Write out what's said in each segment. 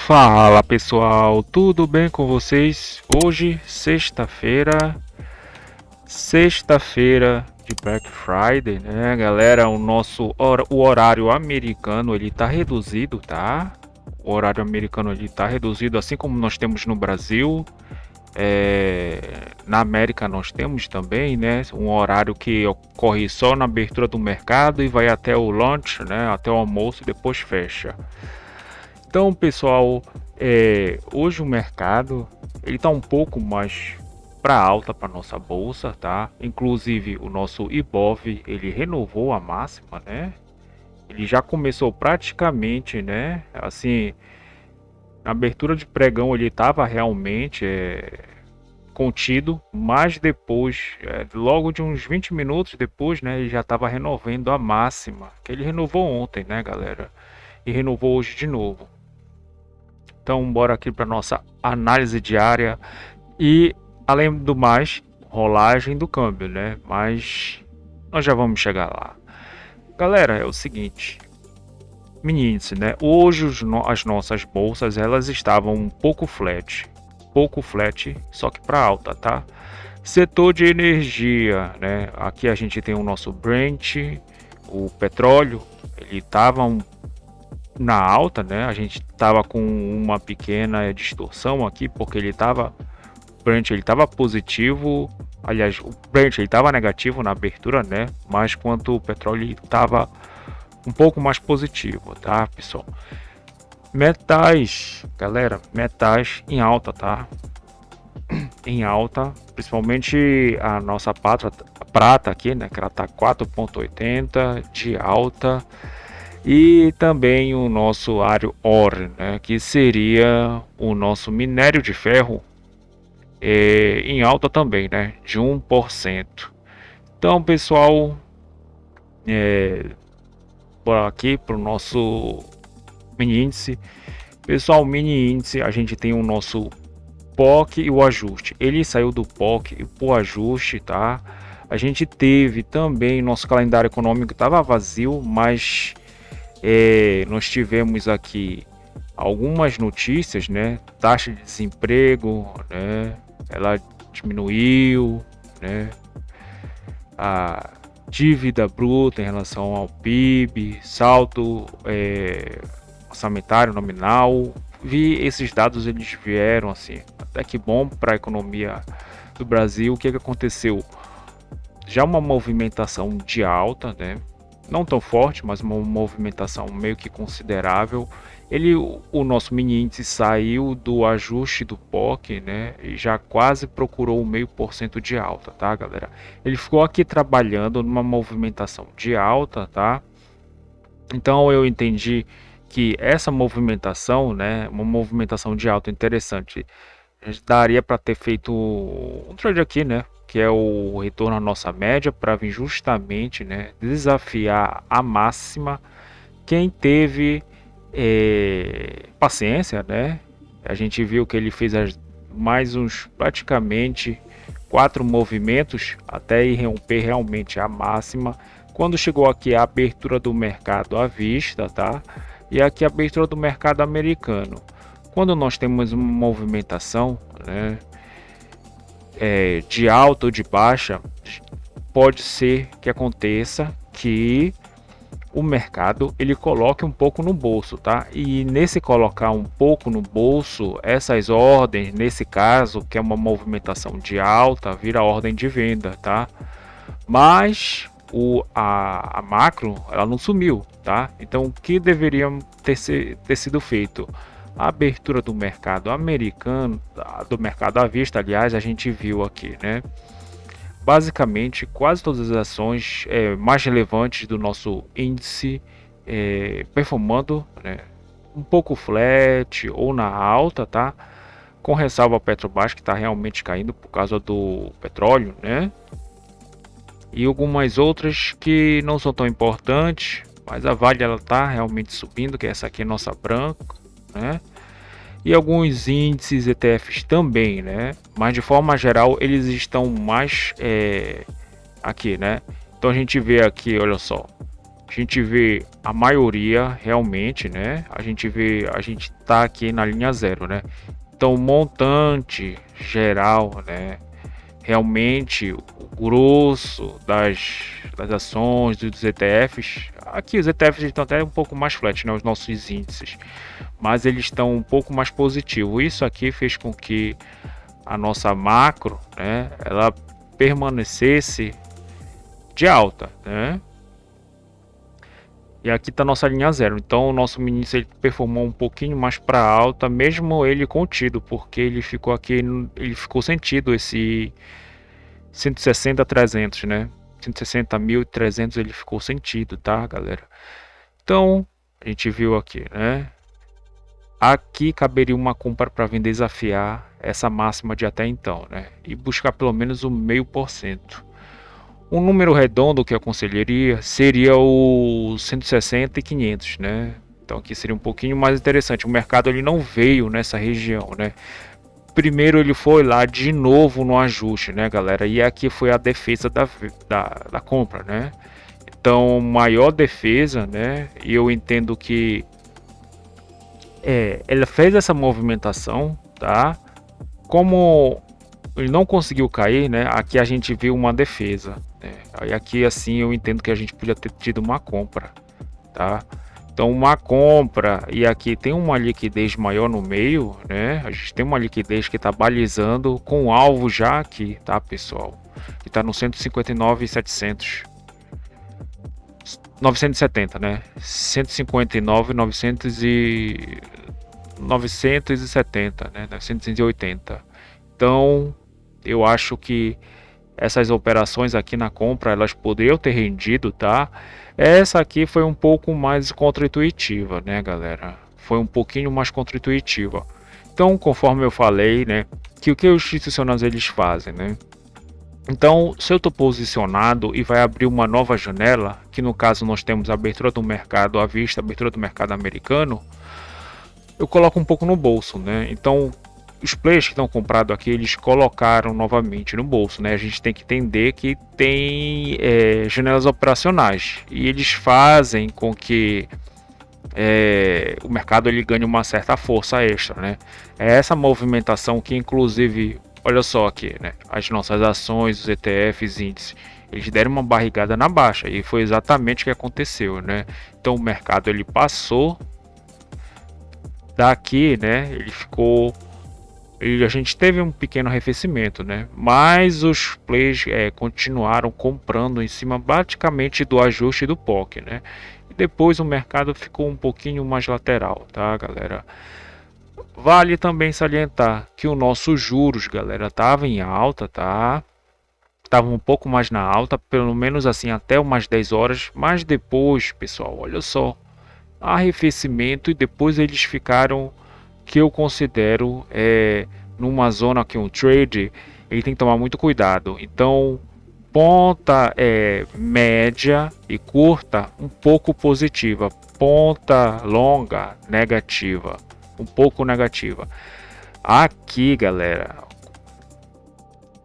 Fala pessoal, tudo bem com vocês? Hoje, sexta-feira de Black Friday, né, galera? O horário americano ele tá reduzido, tá? O horário americano ele tá reduzido, assim como nós temos no Brasil. Na América nós temos também, né, um horário que ocorre só na abertura do mercado e vai até o lunch, né, até o almoço e depois fecha. Então, pessoal, hoje o mercado ele está um pouco mais para alta para nossa bolsa, tá? Inclusive o nosso Ibov ele renovou a máxima, né? Ele já começou praticamente, né? Assim, na abertura de pregão ele estava realmente contido, mas depois, logo de uns 20 minutos depois, né? Ele já estava renovando a máxima, que ele renovou ontem, né, galera? E renovou hoje de novo. Então, bora aqui para nossa análise diária e, além do mais, rolagem do câmbio, né? Mas nós já vamos chegar lá. Galera, é o seguinte, mini índice, né? Hoje as nossas bolsas elas estavam um pouco flat, só que para alta, tá? Setor de energia, né? Aqui a gente tem o nosso Brent, o petróleo, ele estava na alta, né? A gente tava com uma pequena distorção aqui porque o Brent ele tava positivo, aliás, o Brent ele tava negativo na abertura, né? Mas quanto o petróleo ele tava um pouco mais positivo, tá, pessoal? Metais, galera, metais em alta, tá? Em alta, principalmente a nossa prata aqui, né? Que ela tá 4,80 de alta. E também o nosso Iron Ore, né, que seria o nosso minério de ferro, em alta também, né, de 1%. Então, pessoal, bora aqui para o nosso mini índice. Pessoal, mini índice, a gente tem o nosso POC e o ajuste. Ele saiu do POC e o ajuste, tá? A gente teve também nosso calendário econômico estava vazio, mas nós tivemos aqui algumas notícias, né? Taxa de desemprego, né? Ela diminuiu, né? A dívida bruta em relação ao PIB, saldo orçamentário nominal. Vi esses dados, eles vieram assim, até que bom para a economia do Brasil. O que aconteceu? Já uma movimentação de alta, né? Não tão forte, mas uma movimentação meio que considerável. O nosso mini índice saiu do ajuste do POC, né? E já quase procurou o 0,5% de alta, tá, galera? Ele ficou aqui trabalhando numa movimentação de alta, tá? Então eu entendi que essa movimentação, né, uma movimentação de alta interessante, daria para ter feito um trade aqui, né? Que é o retorno à nossa média para vir justamente, né, desafiar a máxima. Quem teve paciência, né? A gente viu que ele fez mais uns praticamente 4 movimentos até ir romper realmente a máxima. Quando chegou aqui a abertura do mercado à vista, tá? E aqui a abertura do mercado americano. Quando nós temos uma movimentação, né, de alta ou de baixa, pode ser que aconteça que o mercado ele coloque um pouco no bolso, tá? E nesse colocar um pouco no bolso, essas ordens, nesse caso, que é uma movimentação de alta, vira ordem de venda, tá? Mas a macro, ela não sumiu, tá? Então, o que deveria ter sido feito? A abertura do mercado americano, do mercado à vista, aliás, a gente viu aqui, né? Basicamente, quase todas as ações mais relevantes do nosso índice performando, né, um pouco flat ou na alta, tá? Com ressalva a Petrobras, que está realmente caindo por causa do petróleo, né? E algumas outras que não são tão importantes, mas a Vale ela está realmente subindo, que essa aqui é nossa branca, né? E alguns índices ETFs também, né? Mas de forma geral eles estão mais aqui, né? Então a gente vê aqui, olha só, A gente vê a maioria realmente, né? A gente tá aqui na linha zero, né? Então, o montante geral, né? Realmente, o grosso das ações, dos ETFs, aqui os ETFs estão até um pouco mais flat, né? Os nossos índices, mas eles estão um pouco mais positivos. Isso aqui fez com que a nossa macro, né? Ela permanecesse de alta, né? E aqui está nossa linha zero. Então o nosso ministro ele performou um pouquinho mais para alta, mesmo ele contido, porque ele ficou aqui, ele ficou sentido esse 160 300, né? 160.300 ele ficou sentido, tá, galera? Então a gente viu aqui, né? Aqui caberia uma compra para vender desafiar essa máxima de até então, né? E buscar pelo menos o 0,5%. Um número redondo que eu aconselharia seria o 160 e 500, né? Então aqui seria um pouquinho mais interessante. O mercado ele não veio nessa região, né? Primeiro ele foi lá de novo no ajuste, né, galera? E aqui foi a defesa da compra, né? Então maior defesa, né? E eu entendo que ela fez essa movimentação, tá? Como ele não conseguiu cair, né? Aqui a gente viu uma defesa, né? Aí aqui assim eu entendo que a gente podia ter tido uma compra, tá? Então uma compra e aqui tem uma liquidez maior no meio, né? A gente tem uma liquidez que está balizando com alvo já aqui, tá, pessoal? Que está no 159.700. 970, né? 159, 970, né? 980. Então, eu acho que essas operações aqui na compra, elas poderiam ter rendido, tá? Essa aqui foi um pouco mais contra-intuitiva, né, galera? Foi um pouquinho mais contra-intuitiva. Então, conforme eu falei, né, que o que os institucionais eles fazem, né? Então, se eu estou posicionado e vai abrir uma nova janela, que no caso nós temos a abertura do mercado à vista, a abertura do mercado americano, eu coloco um pouco no bolso, né? Então, os players que estão comprados aqui, eles colocaram novamente no bolso, né? A gente tem que entender que tem janelas operacionais e eles fazem com que o mercado ele ganhe uma certa força extra, né? É essa movimentação que, inclusive, olha só aqui, né? As nossas ações, os ETFs, índices, eles deram uma barrigada na baixa e foi exatamente o que aconteceu, né? Então o mercado ele passou daqui, né? Ele ficou e a gente teve um pequeno arrefecimento, né? Mas os players continuaram comprando em cima praticamente do ajuste do POC, né? E depois o mercado ficou um pouquinho mais lateral, tá, galera? Vale também salientar que o nosso juros, galera, tava em alta, tá? Tava um pouco mais na alta, pelo menos assim até umas 10 horas, mas depois, pessoal, olha só, arrefecimento e depois eles ficaram que eu considero numa zona que um trade ele tem que tomar muito cuidado. Então, ponta média e curta um pouco positiva, ponta longa negativa, um pouco negativa. Aqui, galera,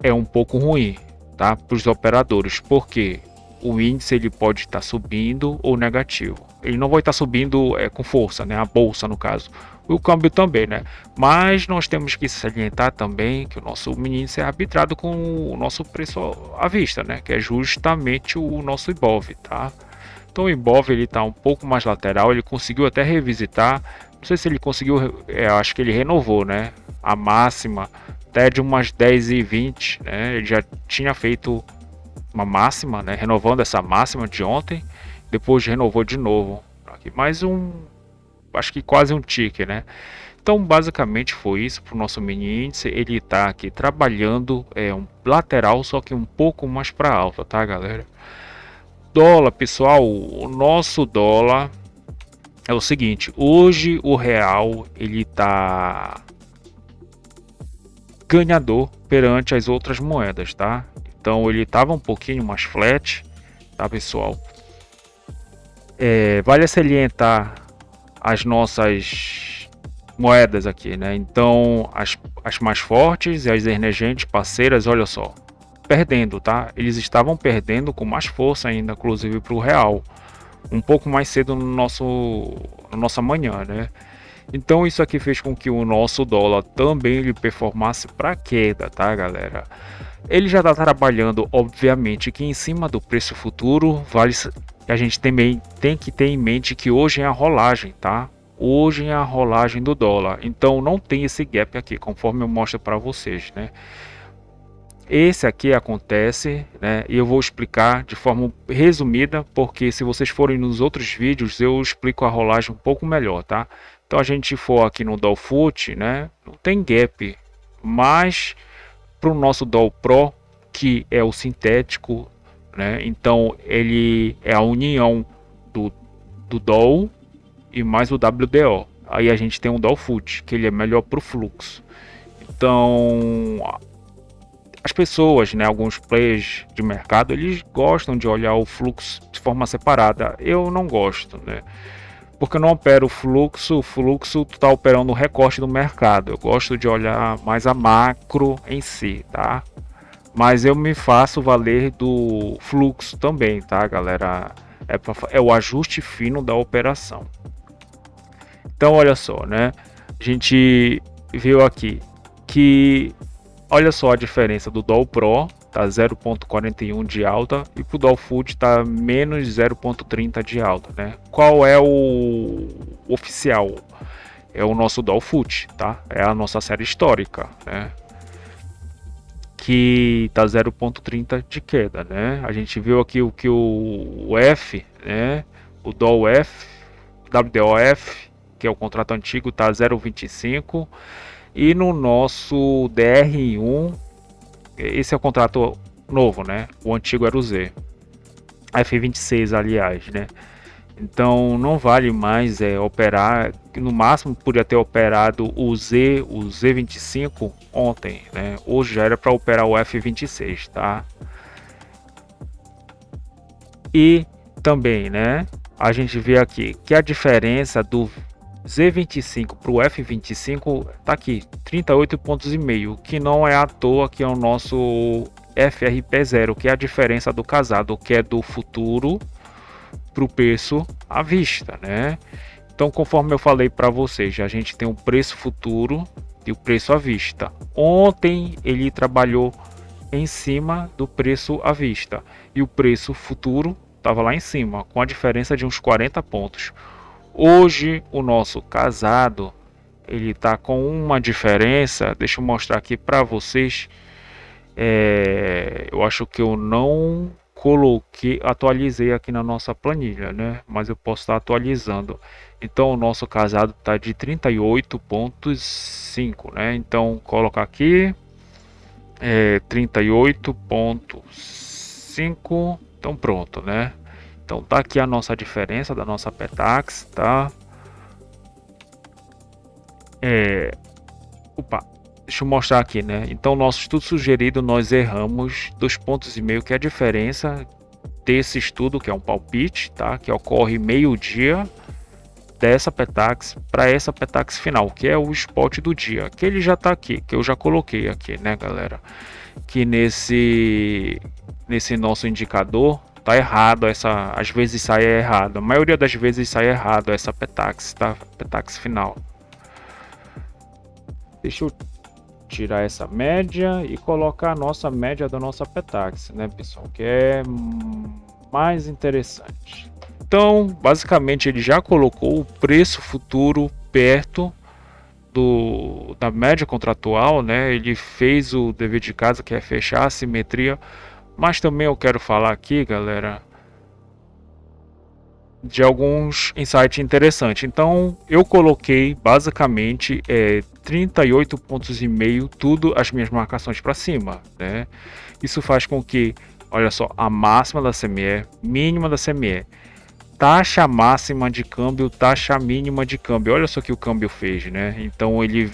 é um pouco ruim, tá? Para os operadores, porque o índice ele pode estar subindo ou negativo. Ele não vai estar subindo com força, né? A bolsa no caso. O câmbio também, né? Mas nós temos que salientar também que o nosso índice é arbitrado com o nosso preço à vista, né? Que é justamente o nosso IBOV, tá? Então o IBOV ele está um pouco mais lateral, ele conseguiu até revisitar. Não sei se ele conseguiu, acho que ele renovou, né? A máxima até de umas 10,20, né? Ele já tinha feito uma máxima, né? Renovando essa máxima de ontem, depois renovou de novo. Aqui mais um, acho que quase um tick, né? Então basicamente foi isso para o nosso mini índice. Ele está aqui trabalhando um lateral, só que um pouco mais para alta, tá, galera? Dólar, pessoal, o nosso dólar é o seguinte: hoje o real ele tá ganhador perante as outras moedas, tá? Então ele estava um pouquinho mais flat, tá, pessoal? Vale salientar as nossas moedas aqui, né? Então as mais fortes e as emergentes parceiras, olha só, perdendo, tá? Eles estavam perdendo com mais força ainda, inclusive para o real. um pouco mais cedo na nossa manhã, né? Então isso aqui fez com que o nosso dólar também ele performasse para queda, tá, galera? Ele já está trabalhando, obviamente, que em cima do preço futuro, vale a gente também tem que ter em mente que hoje é a rolagem, tá? Hoje é a rolagem do dólar, então não tem esse gap aqui, conforme eu mostro para vocês, né? Esse aqui acontece, né? E eu vou explicar de forma resumida, porque se vocês forem nos outros vídeos, eu explico a rolagem um pouco melhor, tá? Então a gente for aqui no Dolfoot, né? Não tem gap, mas para o nosso Doll Pro, que é o sintético, né? Então ele é a união do Doll e mais o WDO. Aí a gente tem um Dolfoot, que ele é melhor para o fluxo. Então as pessoas, né, alguns players de mercado, eles gostam de olhar o fluxo de forma separada. Eu não gosto, né? Porque eu não opero o fluxo está operando o recorte do mercado. Eu gosto de olhar mais a macro em si, tá? Mas eu me faço valer do fluxo também, tá, galera? É o ajuste fino da operação. Então, olha só, né? A gente viu aqui que olha só a diferença do Doll Pro, tá 0,41 de alta, e pro Doll Food tá menos 0,30 de alta, né? Qual é o oficial? É o nosso Doll Food, tá? É a nossa série histórica, né? Que tá 0,30 de queda, né? A gente viu aqui o que o F, né? O Doll F, WDOF, que é o contrato antigo, tá 0,25. E no nosso DR1, esse é o contrato novo, né? O antigo era o Z. F26, aliás, né? Então não vale mais operar. No máximo podia ter operado o Z25 ontem, né? Hoje já era para operar o F26, tá? E também, né? A gente vê aqui que a diferença do Z25 para o F25 tá aqui, 38,5 pontos, que não é à toa que é o nosso FRP0, que é a diferença do casado, que é do futuro para o preço à vista, né? Então, conforme eu falei para vocês, a gente tem o preço futuro e o preço à vista. Ontem ele trabalhou em cima do preço à vista e o preço futuro estava lá em cima, com a diferença de uns 40 pontos. Hoje o nosso casado ele tá com uma diferença, deixa eu mostrar aqui para vocês. Eu acho que eu não coloquei, atualizei aqui na nossa planilha, né? Mas eu posso estar atualizando. Então o nosso casado tá de 38,5, né? Então colocar aqui 38,5. Então pronto, né? Então tá aqui a nossa diferença da nossa Petax, tá? Opa, deixa eu mostrar aqui, né? Então, nosso estudo sugerido, nós erramos 2,5 pontos, que é a diferença desse estudo, que é um palpite, tá? Que ocorre meio-dia dessa Petax para essa Petax final, que é o spot do dia, que ele já tá aqui, que eu já coloquei aqui, né, galera? Que nesse nosso indicador tá errado, às vezes sai errado, a maioria das vezes sai errado essa Petax, tá? Petax final. Deixa eu tirar essa média e colocar a nossa média da nossa Petax, né, pessoal? Que é mais interessante. Então, basicamente, ele já colocou o preço futuro perto da média contratual, né? Ele fez o dever de casa, que é fechar a simetria. Mas também eu quero falar aqui, galera, de alguns insights interessantes. Então, eu coloquei basicamente 38,5 pontos, tudo as minhas marcações para cima, né? Isso faz com que, olha só, a máxima da CME, mínima da CME, taxa máxima de câmbio, taxa mínima de câmbio. Olha só o que o câmbio fez, né? Então ele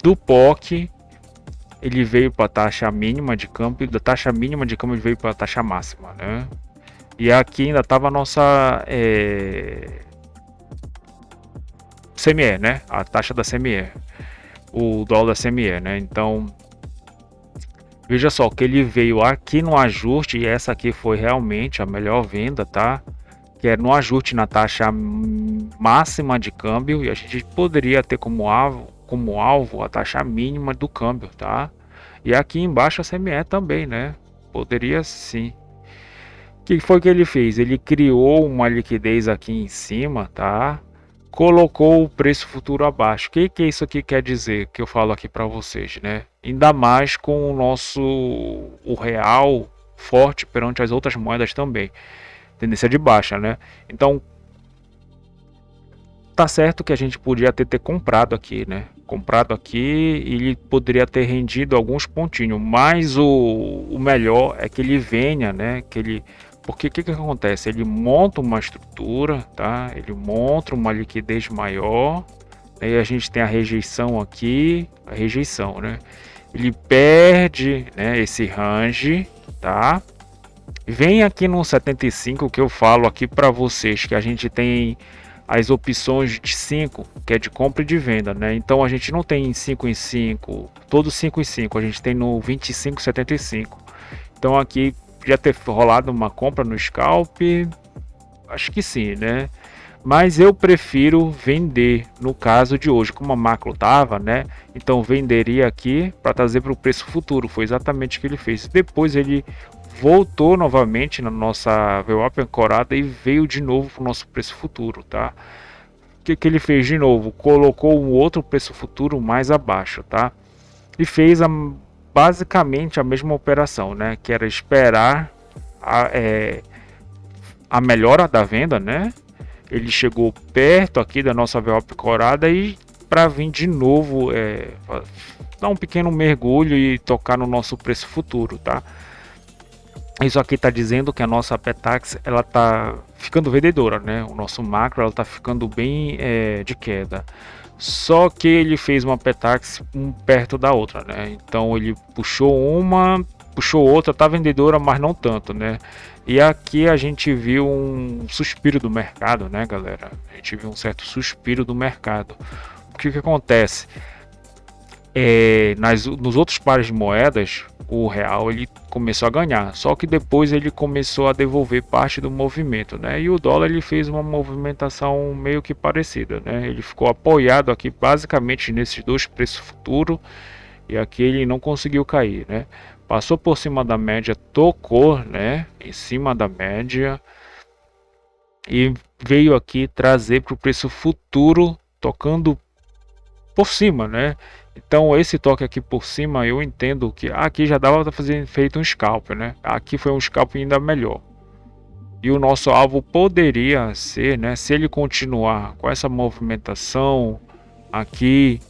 do POC ele veio para a taxa mínima de câmbio, da taxa mínima de câmbio ele veio para a taxa máxima, né? E aqui ainda estava a nossa CME, né? A taxa da CME, o dólar da CME, né? Então veja só que ele veio aqui no ajuste e essa aqui foi realmente a melhor venda, tá? que é no ajuste na taxa máxima de câmbio, e a gente poderia ter como alvo a taxa mínima do câmbio, tá? E aqui embaixo a CME também, né? Poderia sim. O que foi que ele fez? Ele criou uma liquidez aqui em cima, tá? Colocou o preço futuro abaixo. O que isso aqui quer dizer? Que eu falo aqui para vocês, né? Ainda mais com o real forte perante as outras moedas também. Tendência de baixa, né? Então, tá certo que a gente podia ter comprado aqui, né? Comprado aqui e ele poderia ter rendido alguns pontinhos, mas o melhor é que ele venha, né? Porque o que acontece? Ele monta uma estrutura, tá? Ele monta uma liquidez maior, aí a gente tem a rejeição aqui, a rejeição, né? Ele perde, né, esse range, tá? Vem aqui no 75 que eu falo aqui para vocês que a gente tem as opções de 5, que é de compra e de venda, né? Então a gente não tem 5 em 5, todos 5 em 5, a gente tem no 25,75. Então aqui já ter rolado uma compra no scalp, acho que sim, né? Mas eu prefiro vender no caso de hoje, como a macro tava, né? Então venderia aqui para trazer para o preço futuro. Foi exatamente o que ele fez. Depois ele voltou novamente na nossa VWAP ancorada e veio de novo para o nosso preço futuro, tá? O que ele fez de novo? Colocou um outro preço futuro mais abaixo, tá? E fez basicamente a mesma operação, né? Que era esperar a melhora da venda, né? Ele chegou perto aqui da nossa VWAP corada e para vir de novo dar um pequeno mergulho e tocar no nosso preço futuro, tá? Isso aqui está dizendo que a nossa Petax ela tá ficando vendedora, né? O nosso macro ela tá ficando bem de queda. Só que ele fez uma Petax perto da outra, né? Então ele puxou uma, puxou outra, tá vendedora, mas não tanto, né? E aqui a gente viu um suspiro do mercado, né, galera? A gente viu um certo suspiro do mercado. O que acontece? Nos outros pares de moedas, o real ele começou a ganhar, só que depois ele começou a devolver parte do movimento, né? E o dólar ele fez uma movimentação meio que parecida, né? Ele ficou apoiado aqui basicamente nesses dois preços futuros e aqui ele não conseguiu cair, né? Passou por cima da média, tocou, né? Em cima da média e veio aqui trazer para o preço futuro tocando por cima, né? Então esse toque aqui por cima eu entendo que aqui já dava para fazer feito um scalp, né? Aqui foi um scalp ainda melhor. E o nosso alvo poderia ser, né? Se ele continuar com essa movimentação aqui,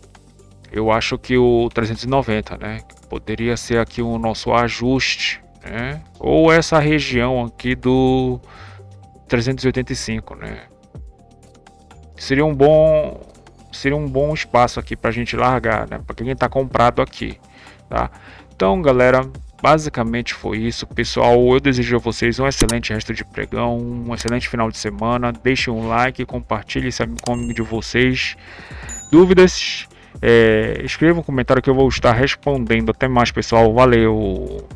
eu acho que o 390, né? Poderia ser aqui o nosso ajuste, né? Ou essa região aqui do 385, né? Seria um bom espaço aqui para a gente largar, né? Para quem está comprado aqui, tá? Então, galera, basicamente foi isso, pessoal. Eu desejo a vocês um excelente resto de pregão, um excelente final de semana. Deixem um like, compartilhe esse amigo de vocês. Dúvidas? Escreva um comentário que eu vou estar respondendo. Até mais, pessoal. Valeu!